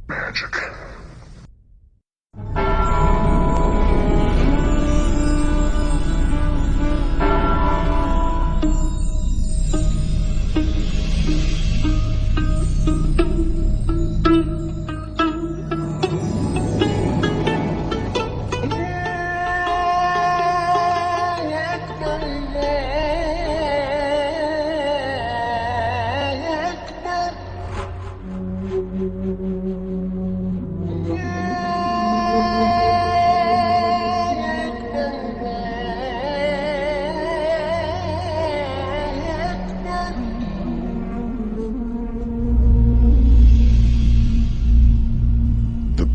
magic.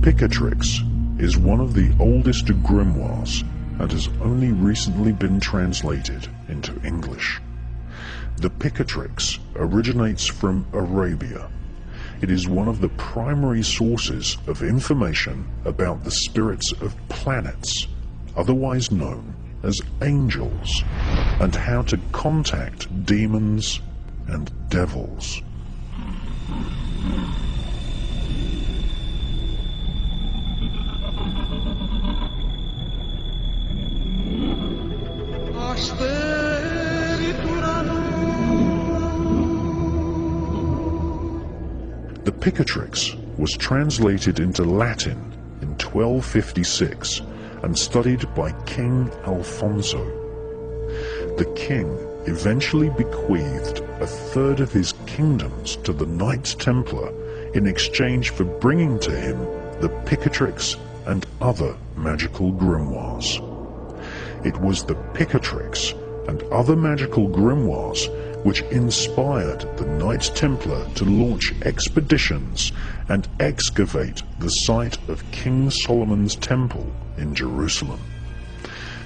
Picatrix is one of the oldest grimoires and has only recently been translated into English. The Picatrix originates from Arabia. It is one of the primary sources of information about the spirits of planets, otherwise known as angels, and how to contact demons and devils. The Picatrix was translated into Latin in 1256 and studied by King Alfonso. The king eventually bequeathed a third of his kingdoms to the Knights Templar in exchange for bringing to him the Picatrix and other magical grimoires. It was the Picatrix and other magical grimoires which inspired the Knights Templar to launch expeditions and excavate the site of King Solomon's Temple in Jerusalem.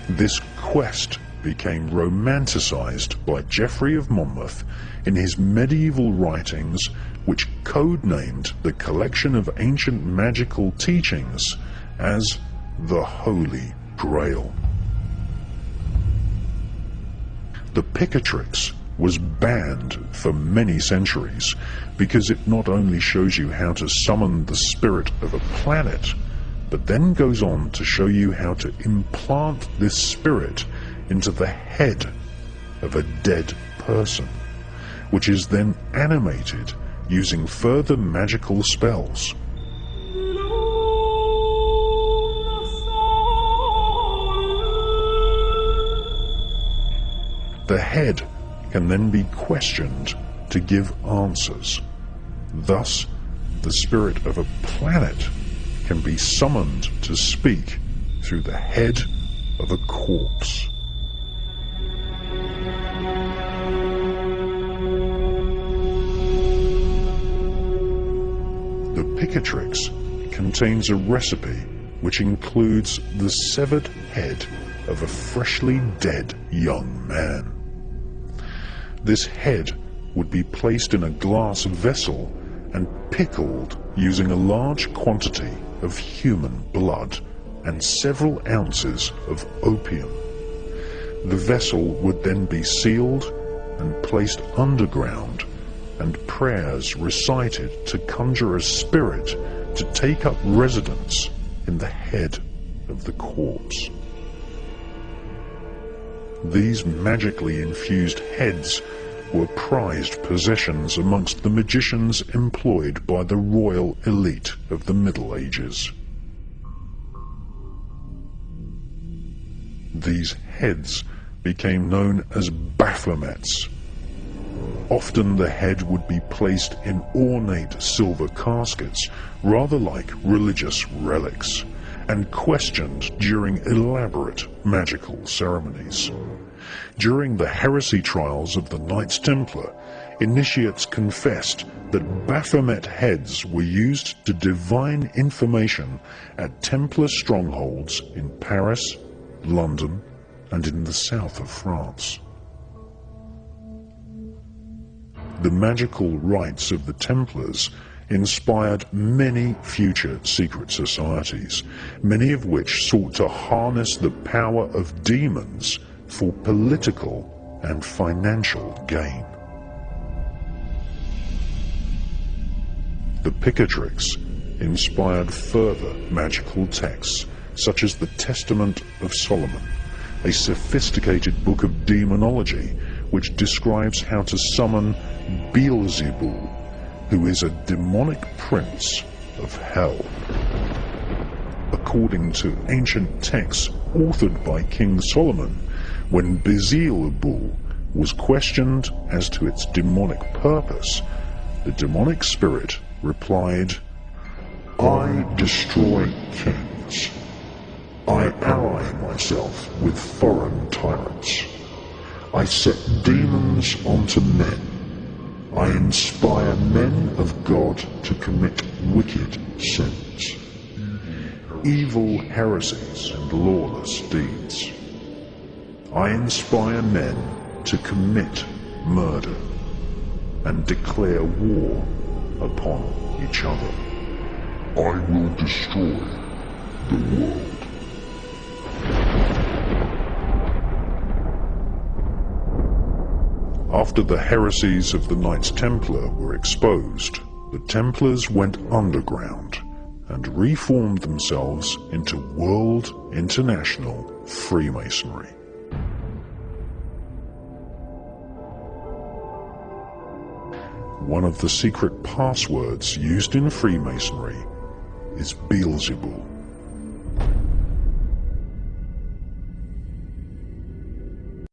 This quest became romanticized by Geoffrey of Monmouth in his medieval writings, which codenamed the collection of ancient magical teachings as the Holy Grail. The Picatrix was banned for many centuries because it not only shows you how to summon the spirit of a planet, but then goes on to show you how to implant this spirit into the head of a dead person, which is then animated using further magical spells. The head can then be questioned to give answers. Thus, the spirit of a planet can be summoned to speak through the head of a corpse. The Picatrix contains a recipe which includes the severed head of a freshly dead young man. This head would be placed in a glass vessel and pickled using a large quantity of human blood and several ounces of opium. The vessel would then be sealed and placed underground, and prayers recited to conjure a spirit to take up residence in the head of the corpse. These magically infused heads were prized possessions amongst the magicians employed by the royal elite of the Middle Ages. These heads became known as Baphomets. Often the head would be placed in ornate silver caskets, rather like religious relics, and questioned during elaborate magical ceremonies. During the heresy trials of the Knights Templar, initiates confessed that Baphomet heads were used to divine information at Templar strongholds in Paris, London, and in the south of France. The magical rites of the Templars inspired many future secret societies, many of which sought to harness the power of demons for political and financial gain. The Picatrix inspired further magical texts such as the Testament of Solomon, a sophisticated book of demonology which describes how to summon Beelzebul, who is a demonic prince of hell. According to ancient texts authored by King Solomon, when Beelzebul was questioned as to its demonic purpose, the demonic spirit replied, "I destroy kings. I ally myself with foreign tyrants. I set demons onto men. I inspire men of God to commit wicked sins, evil heresies and lawless deeds. I inspire men to commit murder and declare war upon each other. I will destroy the world." After the heresies of the Knights Templar were exposed, the Templars went underground and reformed themselves into World International Freemasonry. One of the secret passwords used in Freemasonry is Beelzebul.